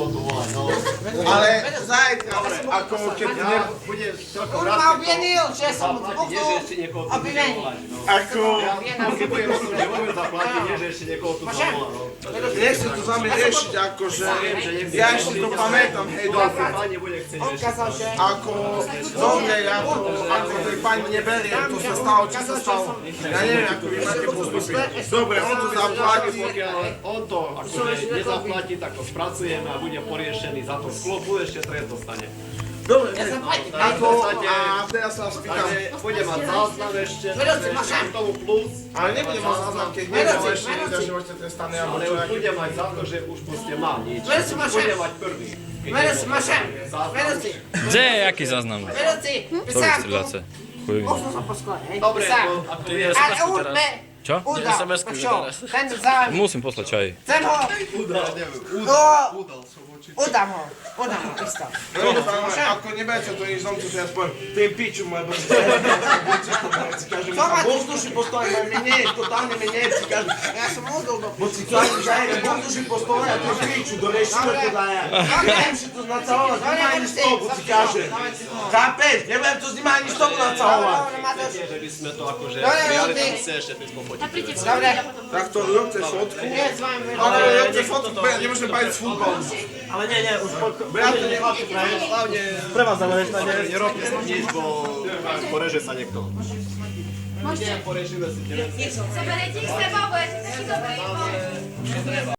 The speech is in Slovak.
nebylo tu volať, no. Ale zajtra, ako keď Budeš celkom Kurva, rád, obvinil, že som zaplatiť, nie že ešte niekoho tu bude obvinený. volať, no. ako... Keď budem musieť, že budem zaplatiť, nie že ešte niekoho tu zavolá, no. Nechci to za mňa riešiť, akože... Ja ešte to pamätám, hej, dobre. Pani bude chcieť riešiť. Odkázal, že... Ako... Dobre, ako tej pani neberie, to sa stalo, čo sa stalo. Ja neviem, ako vy máte postupy. Dobre, on to zaplatí. Pokiaľ on to akože nezaplatí, tak to spracujeme a bude poriešený za to sklo, bude ešte trest dostane. Dobre, Zaplatí. ako... A teraz sa vás pýtam. Takže bude mať záznam ešte, Vedúci, máš k tomu plus, Ale nebude mať záznam, keď nebude ešte nezažívate trestané alebo ale čo. už bude mať za to, že už proste má nič. Vedúci, máš Bude mať prvý. Vedúci, mášem. Vedúci, Gdzie jaki zaznam? vedúci, Co wy pysárku. strzeляcie? Chuj. Okno sa poskladá, hej, Dobre, pysárku. ako Ty vieš, jest Ale SMS-ku udne, teraz. Čo? udal, SMS-ku čo? teraz. Ten zájem, Musím poslať aj. chcem ho, udám ho, isto. Ako neberte to nič, som to teraz poviem, tým piču moje, bo si kažem, a bozduši postoje, mne, totálne mi neci, kažem, Ja som udol do... bo si kažem, že aj bozduši postoje, a tým piču, dorešíme to da ja. Nebudem si to nacahovať, nema ani z toho, bo si kažem. Chápeš, nebudem to s nima ani z toho nacahovať. Dobre, Mateusz. že by sme to akože Dobre, prijali, Ludy. tam chce ešte tým pofotiť. Dobre, Tak to robte fotku. nie s vami, Ale robte fotku, nemôžeme baviť s futbolom. Ale nie, už Ja to nemám. Hlavne pre vás zavoleš na ne. nerobte s nič, bo poreže sa niekto. Nie, porešíme si. Zaberiete ich s sebou, budete taký dobrý.